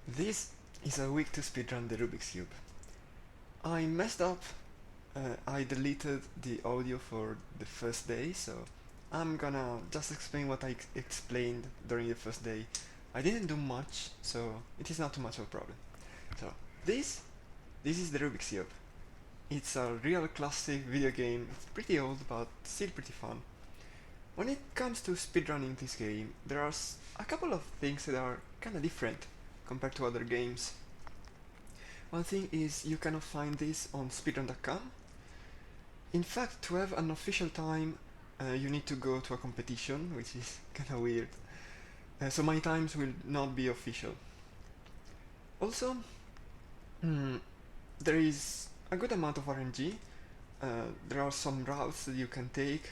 This is a week to speedrun the Rubik's Cube. I messed up, I deleted the audio for the first day, so I'm gonna just explain what I explained during the first day. I didn't do much, so it is not too much of a problem. So, this is the Rubik's Cube. It's a real classic video game, it's pretty old but still pretty fun. When it comes to speedrunning this game, there are a couple of things that are kinda different compared to other games. One thing is you cannot find this on speedrun.com. In fact, to have an official time, you need to go to a competition, which is kinda weird. So my times will not be official. Also, there is a good amount of RNG. There are some routes that you can take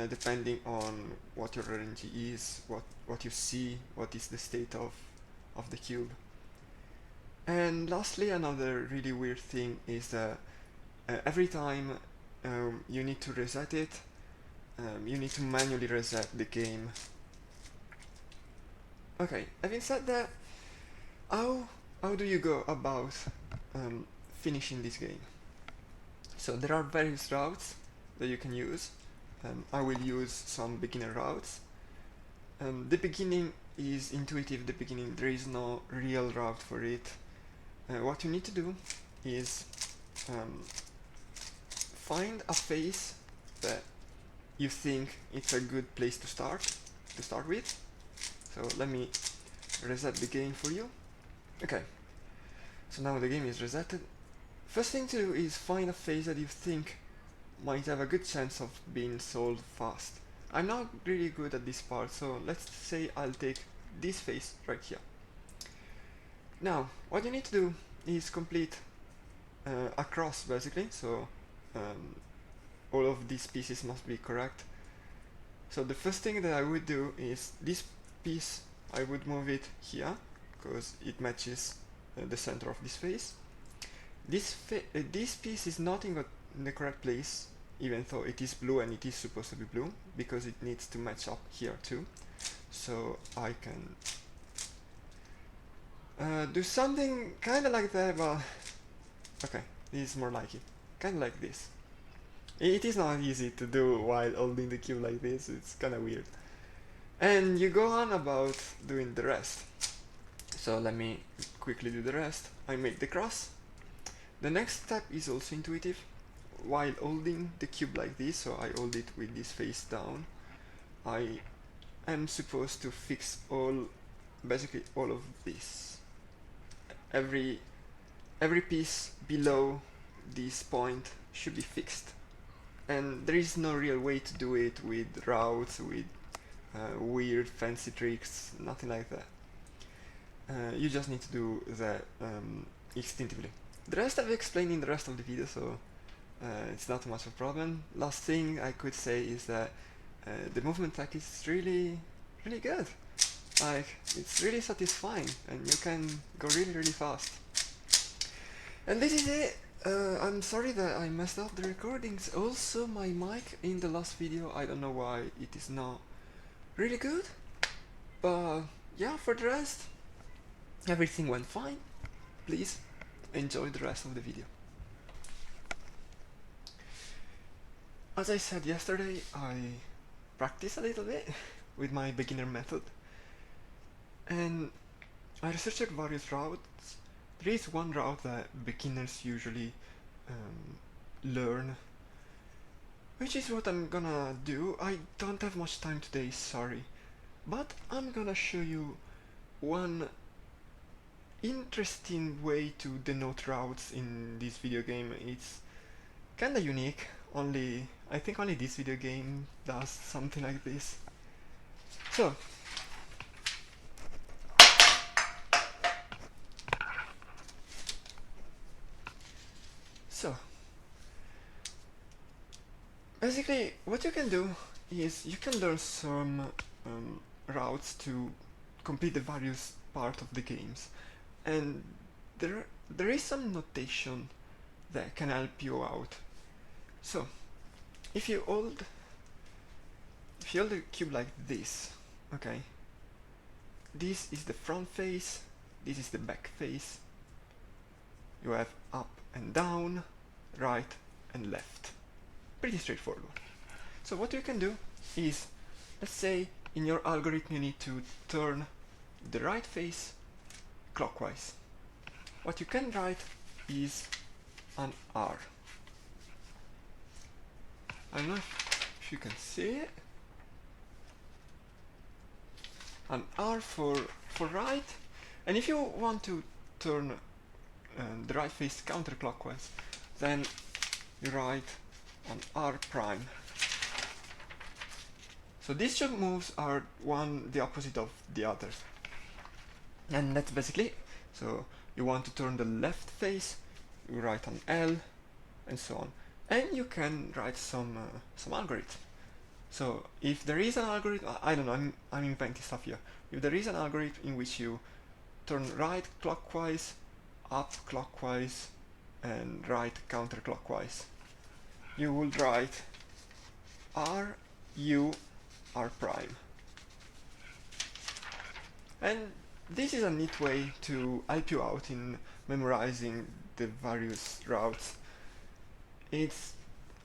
depending on what your RNG is, what you see, what is the state of the cube. And lastly, another really weird thing is that every time you need to reset it, you need to manually reset the game. Okay, having said that, how do you go about finishing this game? So there are various routes that you can use. I will use some beginner routes. The beginning is intuitive, the beginning, there is no real route for it. What you need to do is find a phase that you think it's a good place to start with. So let me reset the game for you. Okay, so now the game is resetted. First thing to do is find a phase that you think might have a good chance of being solved fast. I'm not really good at this part, so let's say I'll take this phase right here. Now, what you need to do is complete a cross, basically, so all of these pieces must be correct. So the first thing that I would do is this piece, I would move it here, because it matches the center of this face. This piece is not in the correct place, even though it is blue and it is supposed to be blue, because it needs to match up here too. So I can do something kinda like that, but okay, this is more like it. Kinda like this. It is not easy to do while holding the cube like this, it's kinda weird. And you go on about doing the rest. So let me quickly do the rest. I make the cross. The next step is also intuitive. While holding the cube like this, so I hold it with this face down, I am supposed to fix basically all of this. Every piece below this point should be fixed. And there is no real way to do it with routes, with weird fancy tricks, nothing like that. You just need to do that instinctively. The rest I've explained in the rest of the video, so it's not much of a problem. Last thing I could say is that the movement track is really good. Like, it's really satisfying and you can go really fast. And this is it. I'm sorry that I messed up the recordings. Also, my mic in the last video, I don't know why it is not really good. But yeah, for the rest, everything went fine. Please enjoy the rest of the video. As I said yesterday, I practiced a little bit with my beginner method. And I researched various routes. There is one route that beginners usually learn, which is what I'm gonna do. I don't have much time today, sorry, but I'm gonna show you one interesting way to denote routes in this video game. It's kinda unique, I think only this video game does something like this. So basically what you can do is you can learn some routes to complete the various parts of the games, and there is some notation that can help you out. So if you hold the cube like this, okay, this is the front face, this is the back face. You have up and down, right and left. Pretty straightforward. So what you can do is, let's say in your algorithm you need to turn the right face clockwise. What you can write is an R. I don't know if you can see it. An R for right. And if you want to turn the right face counterclockwise, then you write an R prime. So these two moves are one the opposite of the others. And that's basically it. So you want to turn the left face, you write an L, and so on. And you can write some algorithm. So if there is an algorithm, I don't know, I'm inventing stuff here. If there is an algorithm in which you turn right clockwise, up clockwise, and right counterclockwise, you will write R, U, R prime. And this is a neat way to help you out in memorizing the various routes. It's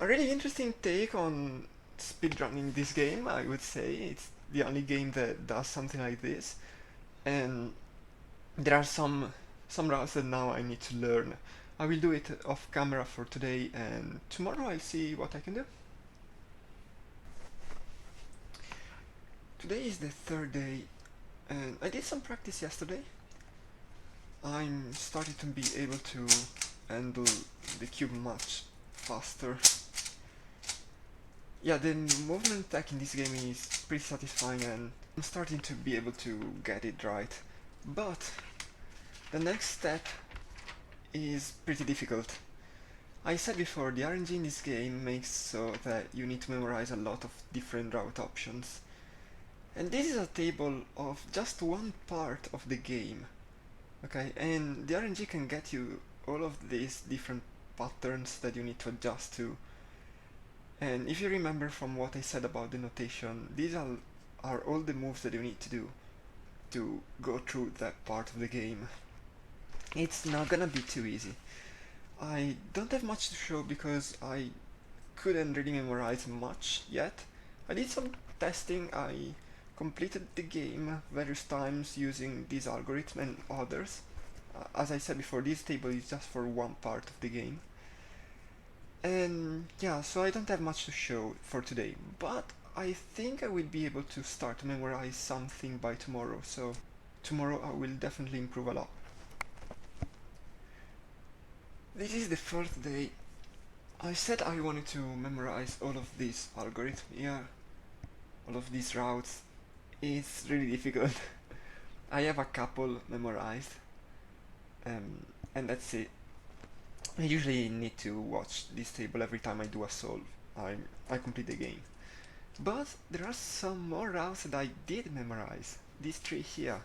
a really interesting take on speedrunning this game, I would say. It's the only game that does something like this. And there are some routes that now I need to learn. I will do it off camera for today, and tomorrow I'll see what I can do. Today is the third day, and I did some practice yesterday. I'm starting to be able to handle the cube much faster. Yeah, the movement tech in this game is pretty satisfying, and I'm starting to be able to get it right. But the next step is pretty difficult. I said before, the RNG in this game makes so that you need to memorize a lot of different route options. And this is a table of just one part of the game. Okay, and the RNG can get you all of these different patterns that you need to adjust to. And if you remember from what I said about the notation, these are all the moves that you need to do to go through that part of the game. It's not gonna be too easy. I don't have much to show because I couldn't really memorize much yet. I did some testing, I completed the game various times using this algorithm and others. As I said before, this table is just for one part of the game. And yeah, so I don't have much to show for today, but I think I will be able to start to memorize something by tomorrow, so tomorrow I will definitely improve a lot. This is the first day. I said I wanted to memorize all of these algorithms here, all of these routes. It's really difficult. I have a couple memorized, and that's it. I usually need to watch this table every time I do a solve. I complete the game. But there are some more routes that I did memorize. These three here.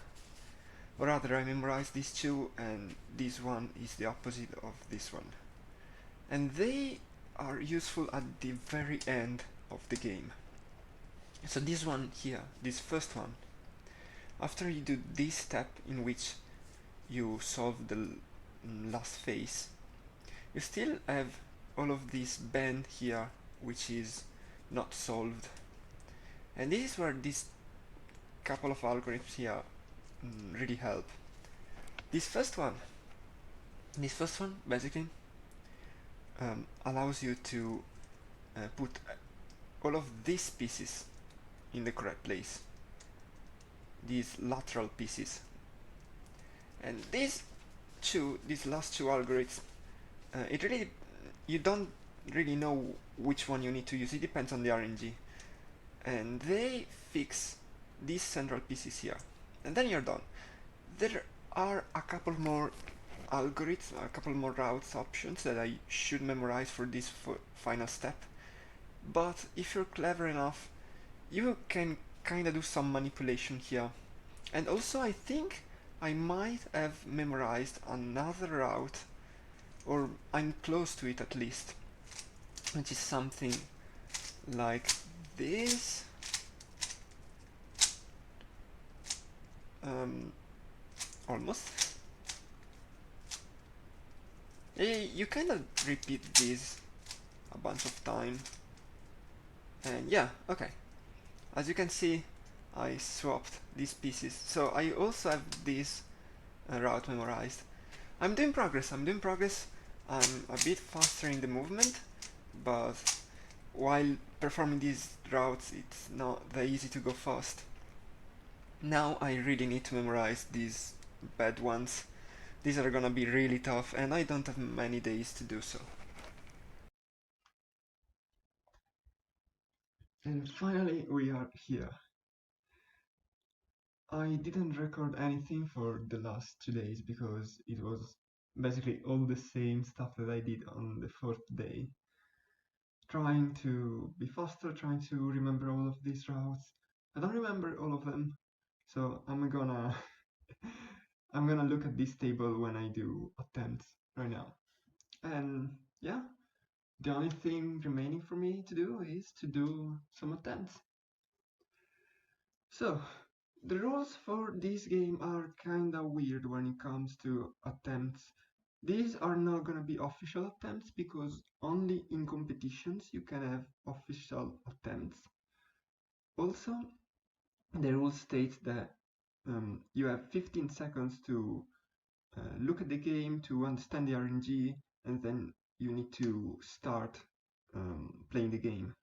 Or rather, I memorized these two, and this one is the opposite of this one. And they are useful at the very end of the game. So this one here, this first one, after you do this step in which you solve the last phase, you still have all of this bend here which is not solved. And this is where this couple of algorithms here really help. This first one basically allows you to put all of these pieces in the correct place, these lateral pieces. And these last two algorithms, you don't really know which one you need to use. It depends on the RNG, and they fix these central pieces here, and then you're done. There are a couple more algorithms, a couple more routes options that I should memorize for this final step, but if you're clever enough, you can kinda do some manipulation here. And also I think I might have memorized another route, or I'm close to it at least, which is something like this. Almost. You kind of repeat this a bunch of time, and yeah, okay. As you can see, I swapped these pieces, so I also have this route memorized. I'm doing progress, I'm doing progress. I'm a bit faster in the movement, but while performing these routes, it's not that easy to go fast. Now I really need to memorize these bad ones. These are gonna be really tough, and I don't have many days to do so. And finally, we are here. I didn't record anything for the last 2 days because it was basically all the same stuff that I did on the fourth day. Trying to be faster, trying to remember all of these routes. I don't remember all of them, so I'm gonna I'm gonna look at this table when I do attempts right now. And yeah, the only thing remaining for me to do is to do some attempts. So, the rules for this game are kinda weird when it comes to attempts. These are not gonna be official attempts because only in competitions you can have official attempts. Also, the rule states that you have 15 seconds to look at the game, to understand the RNG, and then you need to start playing the game.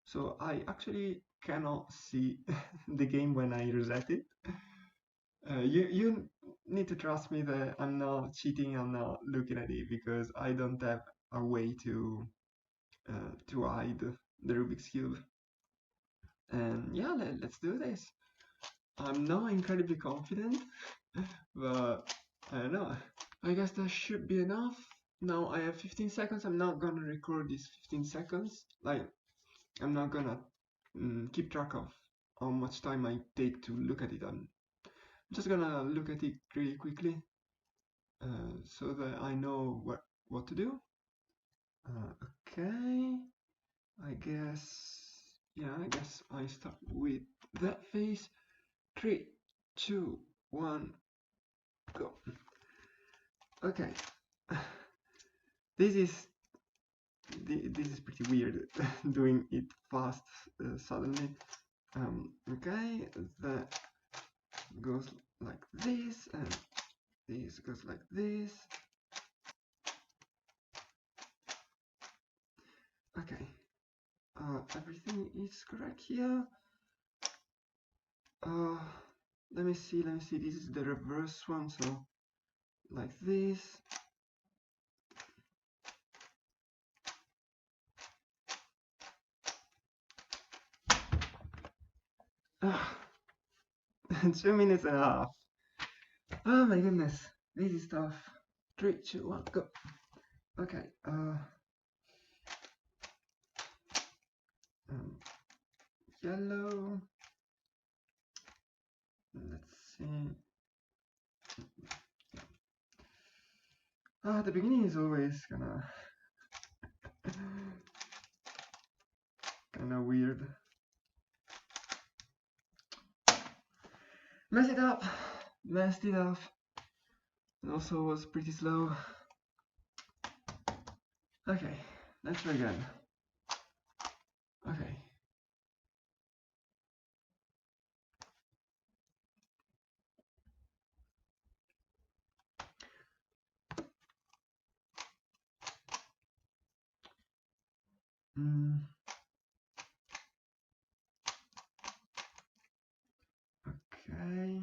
So I actually cannot see the game when I reset it. You need to trust me that I'm not cheating, I'm not looking at it because I don't have a way to hide the Rubik's Cube. And yeah, let's do this. I'm not incredibly confident, but I don't know. I guess that should be enough. Now I have 15 seconds. I'm not gonna record these 15 seconds. Like, I'm not gonna keep track of how much time I take to look at it. I'm just gonna look at it really quickly so that I know what to do. Okay, I guess, yeah, I guess I start with that phase. 3, 2, 1, go. Okay, this is this is pretty weird doing it fast suddenly. Okay, that goes like this, and this goes like this. Okay, everything is correct here. Uh, let me see. This is the reverse one, so like this. Ah, 2 minutes and a half. Oh my goodness, this is tough. 3, 2, 1, go. Okay. Yellow. Let's see. The beginning is always kinda weird. Messed it up. It also was pretty slow. Okay, let's try again. Okay. Okay.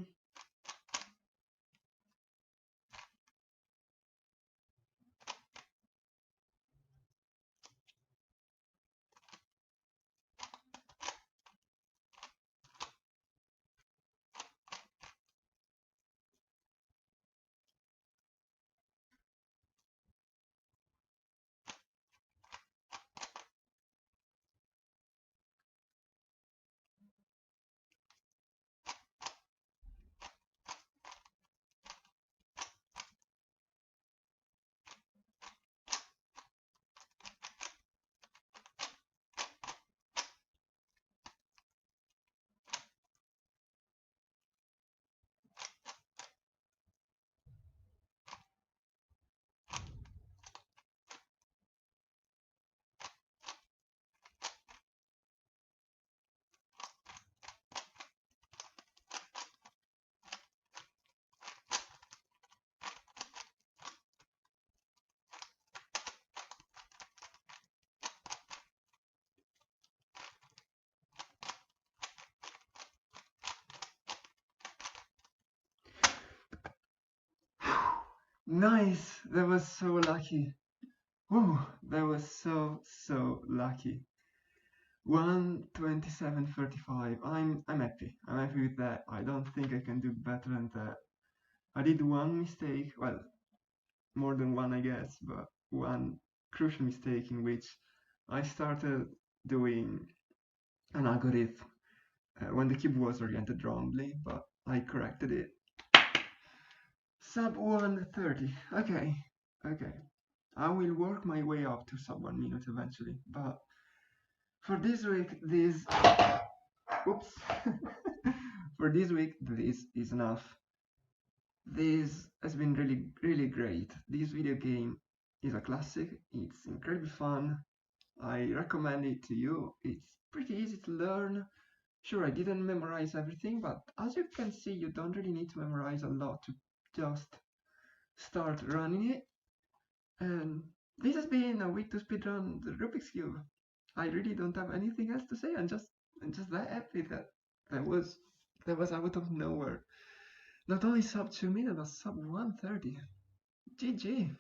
Nice! That was so lucky. Whoa, that was so lucky. 127.35. I'm happy. I'm happy with that. I don't think I can do better than that. I did one mistake, well, more than one I guess, but one crucial mistake in which I started doing an algorithm when the cube was oriented wrongly, but I corrected it. Sub 130. Okay, okay. I will work my way up to sub 1 minute eventually, but for this week, this. Oops. For this week, this is enough. This has been really great. This video game is a classic. It's incredibly fun. I recommend it to you. It's pretty easy to learn. Sure, I didn't memorize everything, but as you can see, you don't really need to memorize a lot to just start running it. And this has been a week to speedrun the Rubik's Cube. I really don't have anything else to say. I'm just that happy that that was out of nowhere. Not only sub 2 minutes, but sub 130. GG.